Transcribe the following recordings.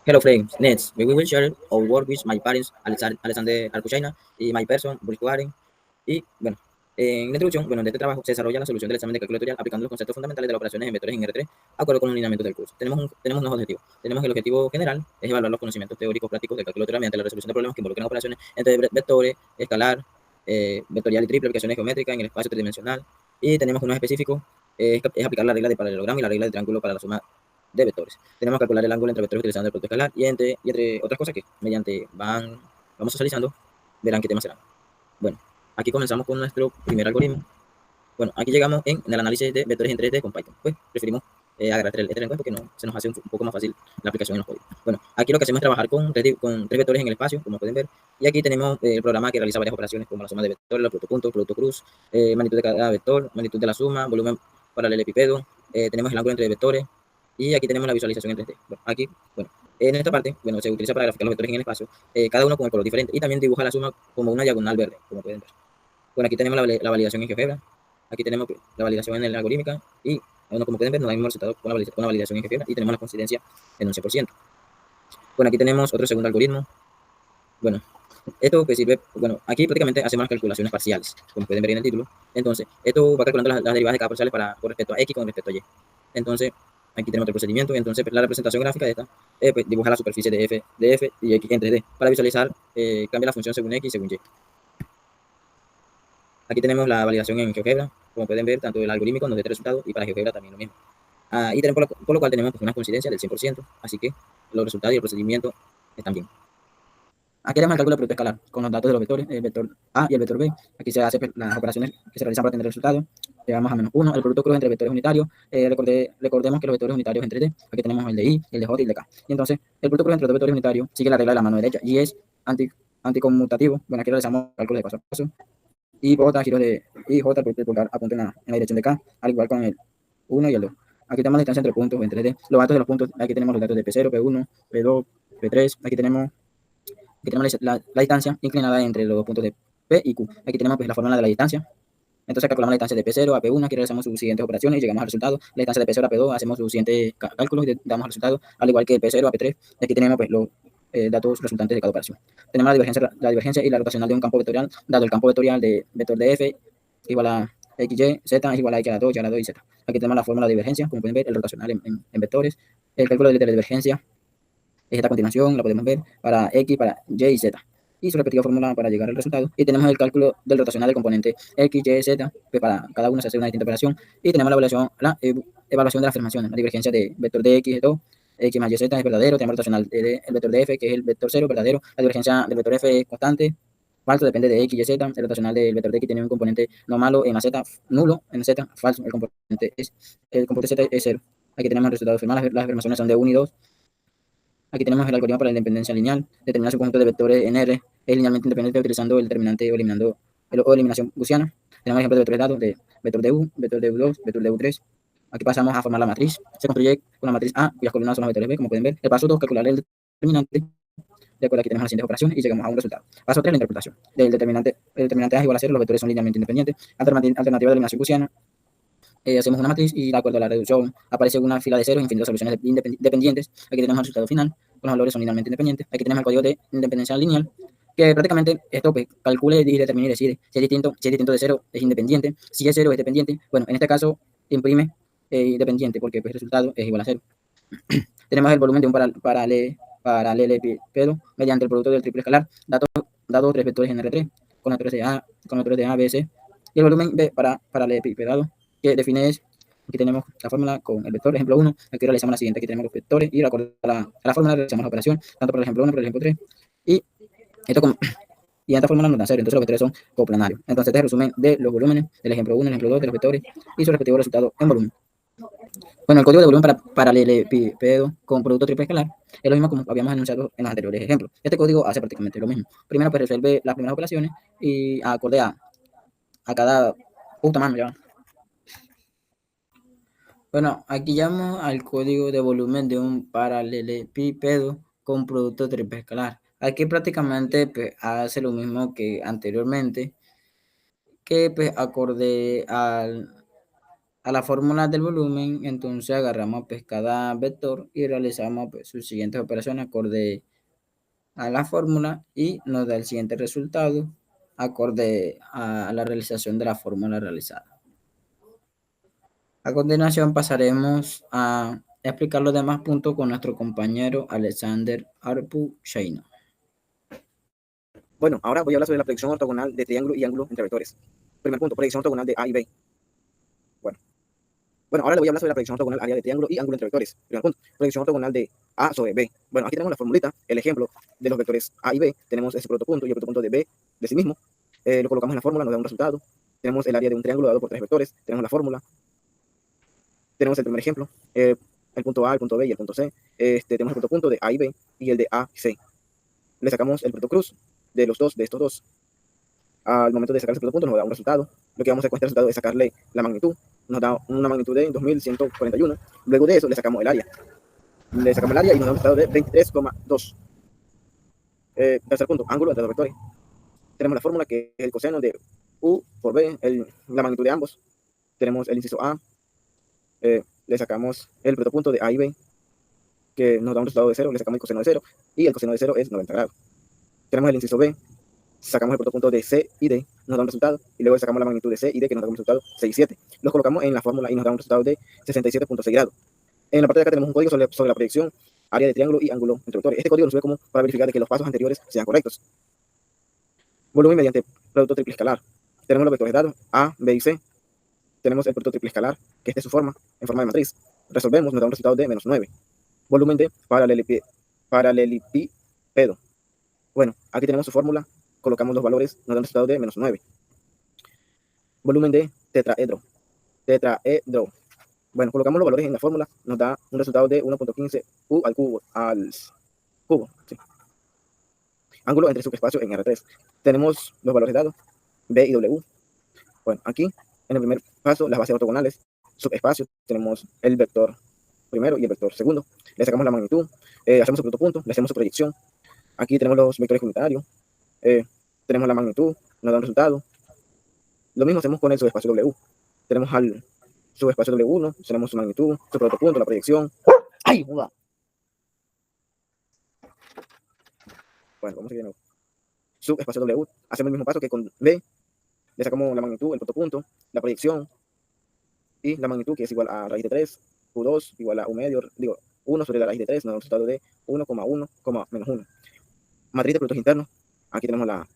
Hello friends, next we will share our work with my parents, Alexander Alcuchaina y my person, Boris Warren. Y bueno, en la introducción, bueno, de este trabajo se desarrolla la solución del examen de cálculo vectorial aplicando los conceptos fundamentales de las operaciones en vectores en R3, de acuerdo con los lineamientos del curso. Tenemos unos objetivos. Tenemos el objetivo general, es evaluar los conocimientos teóricos prácticos del cálculo vectorial mediante la resolución de problemas que involucran operaciones entre vectores, escalar, vectorial y triple, aplicaciones geométricas en el espacio tridimensional. Y tenemos unos específicos, es aplicar la regla de paralelogramo y la regla de triángulo para la suma de vectores. Tenemos que calcular el ángulo entre vectores utilizando el producto escalar y entre otras cosas que mediante vamos socializando, verán qué temas serán. Bueno, aquí comenzamos con nuestro primer algoritmo. Bueno, aquí llegamos en el análisis de vectores en 3D con Python. Pues preferimos agarrar el lenguaje porque no, se nos hace un poco más fácil la aplicación en los códigos. Bueno, aquí lo que hacemos es trabajar con tres vectores en el espacio, como pueden ver. Y aquí tenemos el programa que realiza varias operaciones como la suma de vectores, los producto punto, producto cruz, magnitud de cada vector, magnitud de la suma, volumen paralelepípedo, tenemos el ángulo entre vectores, y aquí tenemos la visualización en 3D. Bueno, aquí, bueno, en esta parte, bueno, se utiliza para graficar los vectores en el espacio, cada uno con el color diferente, y también dibuja la suma como una diagonal verde, como pueden ver. Bueno, aquí tenemos la validación en GeoGebra, aquí tenemos la validación en la algorítmica, y bueno, como pueden ver, nos da el mismo resultado con la validación en GeoGebra, y tenemos la coincidencia en 11%. Bueno, aquí tenemos otro segundo algoritmo. Bueno, esto que sirve, bueno, aquí prácticamente hacemos las calculaciones parciales, como pueden ver en el título. Entonces, esto va calculando las derivadas de cada parciales con respecto a X con respecto a Y. Entonces, aquí tenemos otro procedimiento, y entonces pues, la representación gráfica de esta pues, dibuja la superficie de F y X en 3D. Para visualizar, cambia la función según X y según Y. Aquí tenemos la validación en GeoGebra, como pueden ver, tanto el algorítmico nos da este resultado, y para GeoGebra también lo mismo. Y tenemos, por lo cual tenemos pues, una coincidencia del 100%, así que los resultados y el procedimiento están bien. Aquí tenemos el cálculo de producto escalar con los datos de los vectores, el vector A y el vector B. Aquí se hacen las operaciones que se realizan para tener el resultado. Llegamos a -1, el producto cruz entre vectores unitarios. Recordemos que los vectores unitarios en 3D, aquí tenemos el de I, el de J y el de K. Y entonces, el producto cruz entre los dos vectores unitarios sigue la regla de la mano derecha y es anticonmutativo. Bueno, aquí realizamos cálculos de paso a paso. Y J, giros de I, J, el producto pulgar apunta en la dirección de K, al igual con el 1 y el 2. Aquí tenemos la distancia entre puntos en 3D. Los datos de los puntos, aquí tenemos los datos de P0, P1, P2, P3. Aquí tenemos la distancia inclinada entre los puntos de P y Q. Aquí tenemos pues, la fórmula de la distancia. Entonces calculamos la distancia de P0 a P1, aquí realizamos sus siguientes operaciones y llegamos al resultado. La distancia de P0 a P2, hacemos sus siguientes cálculos y damos el resultado, al igual que P0 a P3. Y aquí tenemos pues, los datos resultantes de cada operación. Tenemos la divergencia y la rotacional de un campo vectorial, dado el campo vectorial de vector de F igual a XY, Z es igual a X a la 2, Y a la 2 y Z. Aquí tenemos la fórmula de divergencia, como pueden ver, el rotacional en vectores. El cálculo de la divergencia es esta continuación, la podemos ver para X, para Y y Z. Y su respectiva fórmula para llegar al resultado. Y tenemos el cálculo del rotacional del componente X, Y, Z, que para cada uno se hace una distinta operación. Y tenemos la evaluación de las afirmaciones, la divergencia de vector de X de 2, X más Y, Z es verdadero. Tenemos el rotacional del vector de F, que es el vector 0, verdadero. La divergencia del vector F es constante, falso, depende de X, Y, Z. El rotacional del vector de X tiene un componente no malo en la Z, nulo en Z, falso. El componente Z es 0. Aquí tenemos el resultado final, las afirmaciones son de 1 y 2. Aquí tenemos el algoritmo para la independencia lineal. Determinar su conjunto de vectores en R es linealmente independiente utilizando el determinante o eliminación gaussiana. Tenemos ejemplos de vectores dados de vector de U, vector de U2, vector de U3. Aquí pasamos a formar la matriz. Se construye con la matriz A, cuyas columnas son los vectores B, como pueden ver. El paso 2, calcular el determinante. De acuerdo, aquí tenemos las siguientes operaciones y llegamos a un resultado. Paso 3, la interpretación. El determinante A es igual a 0, los vectores son linealmente independientes. Alternativa de eliminación gaussiana. Hacemos una matriz y de acuerdo a la reducción aparece una fila de ceros, infinitas soluciones dependientes. Aquí tenemos el resultado final, los valores son linealmente independientes. Aquí tenemos el código de independencia lineal, que prácticamente esto pues, calcule y determine y decide si es distinto de cero es independiente, si es cero es dependiente. Bueno, en este caso imprime independiente porque pues, el resultado es igual a cero. Tenemos el volumen de un paralelepípedo mediante el producto del triple escalar, dado tres vectores en R3, con vectores de A, B, C, y el volumen de paralelepípedo que define es, aquí tenemos la fórmula con el vector, ejemplo 1, aquí realizamos la siguiente, aquí tenemos los vectores, y de acuerdo a la fórmula realizamos la operación, tanto para el ejemplo 1 como para el ejemplo 3, y esto y esta fórmula nos da cero, entonces los vectores son coplanarios. Entonces este es el resumen de los volúmenes del ejemplo 1, el ejemplo 2, de los vectores, y su respectivo resultado en volumen. Bueno, el código de volumen para paralelepípedo con producto triple escalar es lo mismo como habíamos anunciado en los anteriores ejemplos. Este código hace prácticamente lo mismo. Primero pues resuelve las primeras operaciones y acorde a cada puta mano ya. Bueno, aquí llamo al código de volumen de un paralelepípedo con producto triple escalar. Aquí prácticamente pues, hace lo mismo que anteriormente, que pues acorde a la fórmula del volumen, entonces agarramos pues cada vector y realizamos pues, sus siguientes operaciones acorde a la fórmula y nos da el siguiente resultado acorde a la realización de la fórmula realizada. A continuación pasaremos a explicar los demás puntos con nuestro compañero Alexander Arpu-Shaino. Bueno, ahora voy a hablar sobre la proyección ortogonal de triángulo y ángulo entre vectores. Primer punto, proyección ortogonal de A y B. Bueno, ahora le voy a hablar sobre la proyección ortogonal área de triángulo y ángulo entre vectores. Primer punto, proyección ortogonal de A sobre B. Bueno, aquí tenemos la formulita, el ejemplo de los vectores A y B. Tenemos ese protopunto y el protopunto de B de sí mismo. Lo colocamos en la fórmula, nos da un resultado. Tenemos el área de un triángulo dado por tres vectores. Tenemos la fórmula. Tenemos el primer ejemplo, el punto A, el punto B y el punto C. Tenemos el protopunto de A y B y el de A y C. Le sacamos el protocruz de los dos, de estos dos. Al momento de sacar ese protopunto nos da un resultado. Lo que vamos a hacer con este resultado es sacarle la magnitud. Nos da una magnitud de 2141. Luego de eso le sacamos el área. Le sacamos el área y nos da un resultado de 23,2. Tercer punto, ángulo entre dos vectores. Tenemos la fórmula que es el coseno de U por B, la magnitud de ambos. Tenemos el inciso A. Le sacamos el protopunto de A y B, que nos da un resultado de 0. Le sacamos el coseno de 0 y el coseno de 0 es 90 grados. Tenemos el inciso B. Sacamos el protopunto de C y D, nos da un resultado, y luego sacamos la magnitud de C y D, que nos da un resultado 6 y 7. Los colocamos en la fórmula y nos da un resultado de 67,6 grados. En la parte de acá tenemos un código sobre la proyección, área de triángulo y ángulo entre vectores. Este código nos sirve como para verificar de que los pasos anteriores sean correctos. Volumen mediante producto triple escalar. Tenemos los vectores dados, A, B y C. Tenemos el producto triple escalar, que es de su forma, en forma de matriz. Resolvemos, nos da un resultado de menos 9. Volumen de paralelipipedo. Bueno, aquí tenemos su fórmula. Colocamos los valores, nos da un resultado de menos 9. Volumen de tetraedro. Bueno, colocamos los valores en la fórmula, nos da un resultado de 1.15 U al cubo. Sí. Ángulo entre subespacio en R3. Tenemos los valores dados, B y W. Bueno, aquí, en el primer paso, las bases ortogonales. Subespacio, tenemos el vector primero y el vector segundo. Le sacamos la magnitud, hacemos su protopunto, le hacemos su proyección. Aquí tenemos los vectores unitarios. Tenemos la magnitud, nos da un resultado. Lo mismo hacemos con el subespacio W. Tenemos al subespacio W1, tenemos su magnitud, su protopunto, la proyección. ¡Ay, joda! Bueno, vamos a seguir de nuevo. Subespacio W, hacemos el mismo paso que con B. Le sacamos la magnitud, el protopunto, la proyección y la magnitud, que es igual a raíz de 3, Q2 igual a U medio, 1 sobre la raíz de 3, nos da un resultado de 1,1, menos 1. Matriz de productos internos, aquí tenemos la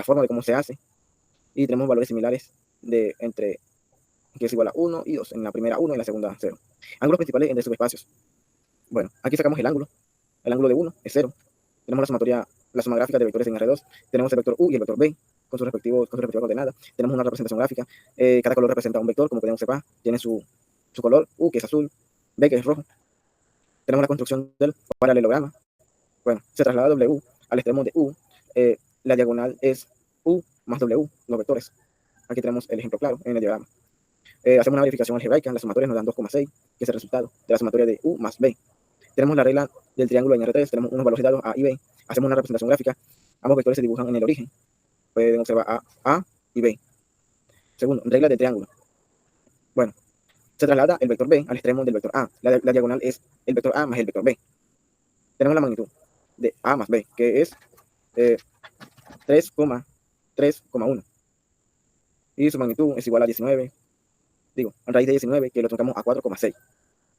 forma de cómo se hace. Y tenemos valores similares entre, que es igual a 1 y 2, en la primera 1 y en la segunda 0. Ángulos principales entre subespacios. Bueno, aquí sacamos el ángulo de 1 es 0. Tenemos la suma gráfica de vectores en R2. Tenemos el vector U y el vector B con su respectiva coordenada. Tenemos una representación gráfica. Cada color representa un vector, como podemos observar. Tiene su color, U que es azul, B que es rojo. Tenemos la construcción del paralelograma. Bueno, se traslada W al extremo de U. La diagonal es U más W, los vectores. Aquí tenemos el ejemplo claro en el diagrama. Hacemos una verificación algebraica, las sumatorias nos dan 2,6, que es el resultado de la sumatoria de U más B. Tenemos la regla del triángulo en R3, tenemos unos valores dados A y B. Hacemos una representación gráfica, ambos vectores se dibujan en el origen. Pueden observar A y B. Segundo, regla de triángulo. Bueno, se traslada el vector B al extremo del vector A. La diagonal es el vector A más el vector B. Tenemos la magnitud de A más B, que es 3,1. Y su magnitud es igual a 19, a raíz de 19, que lo truncamos a 4,6.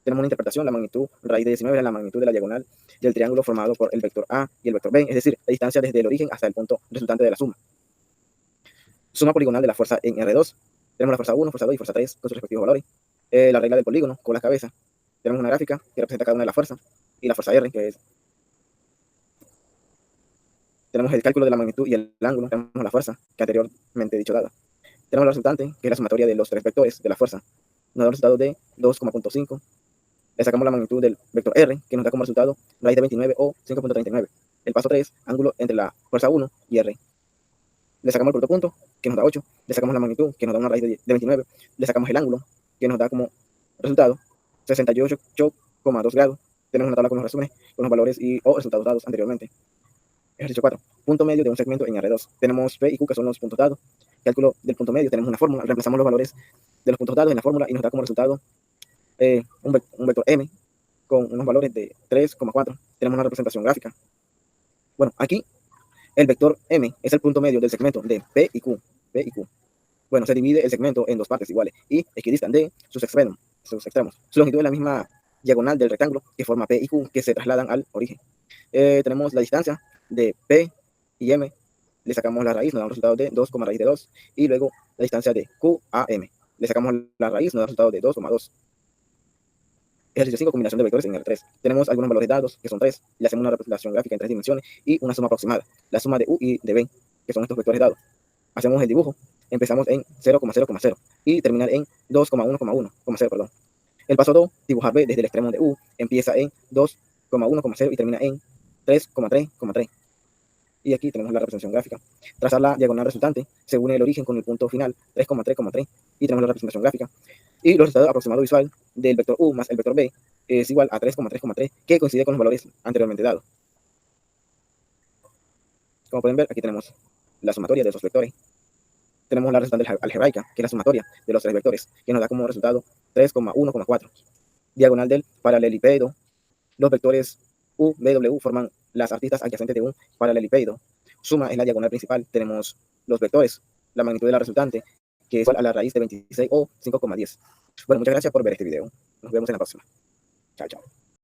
Tenemos una interpretación, la magnitud raíz de 19 es la magnitud de la diagonal del triángulo formado por el vector A y el vector B, es decir, la distancia desde el origen hasta el punto resultante de la suma. Suma poligonal de la fuerza en R2. Tenemos la fuerza 1, fuerza 2 y fuerza 3 con sus respectivos valores. La regla del polígono con la cabeza. Tenemos una gráfica que representa cada una de las fuerzas. Y la fuerza R, que es... Tenemos el cálculo de la magnitud y el ángulo. Tenemos la fuerza, que anteriormente he dicho dada. Tenemos la resultante, que es la sumatoria de los tres vectores de la fuerza. Nos da un resultado de 2,5. Le sacamos la magnitud del vector R, que nos da como resultado raíz de 29 o 5,39. El paso 3, ángulo entre la fuerza 1 y R. Le sacamos el protopunto, que nos da 8. Le sacamos la magnitud, que nos da una raíz de 29. Le sacamos el ángulo, que nos da como resultado 68,2 grados. Tenemos una tabla con los resúmenes, con los valores o resultados dados anteriormente. Ejercicio 4. Punto medio de un segmento en R2. Tenemos P y Q, que son los puntos dados. Cálculo del punto medio. Tenemos una fórmula. Reemplazamos los valores de los puntos dados en la fórmula y nos da como resultado un vector m con unos valores de 3,4. Tenemos una representación gráfica. Bueno, aquí el vector m es el punto medio del segmento de P y Q. Bueno, se divide el segmento en dos partes iguales y equidistan de sus extremos. Su longitud es la misma diagonal del rectángulo que forma P y Q, que se trasladan al origen. Tenemos la distancia de P y M, le sacamos la raíz, nos da un resultado de 2, raíz de 2, y luego la distancia de Q a M, le sacamos la raíz, nos da un resultado de 2,2. Ejercicio 5, combinación de vectores en R3. Tenemos algunos valores dados, que son 3, le hacemos una representación gráfica en 3 dimensiones y una suma aproximada, la suma de U y de B, que son estos vectores dados. Hacemos el dibujo, empezamos en 0,0,0 y terminar en 2,1,1,0, perdón. El paso 2, dibujar B desde el extremo de U, empieza en 2,1,0 y termina en 3,3,3. Y aquí tenemos la representación gráfica. Trazar la diagonal resultante según el origen con el punto final 3,3,3 y tenemos la representación gráfica. Y los resultados aproximados visual del vector U más el vector B es igual a 3,3,3, que coincide con los valores anteriormente dados. Como pueden ver, aquí tenemos la sumatoria de esos vectores. Tenemos la resultante algebraica, que es la sumatoria de los tres vectores, que nos da como resultado 3,1,4. Diagonal del paralelepípedo. Los vectores U, B, W forman las aristas adyacentes de un paralelepípedo. Suma es la diagonal principal. Tenemos los vectores, la magnitud de la resultante, que es igual a la raíz de 26 o 5,10. Bueno, muchas gracias por ver este video. Nos vemos en la próxima. Chao, chao.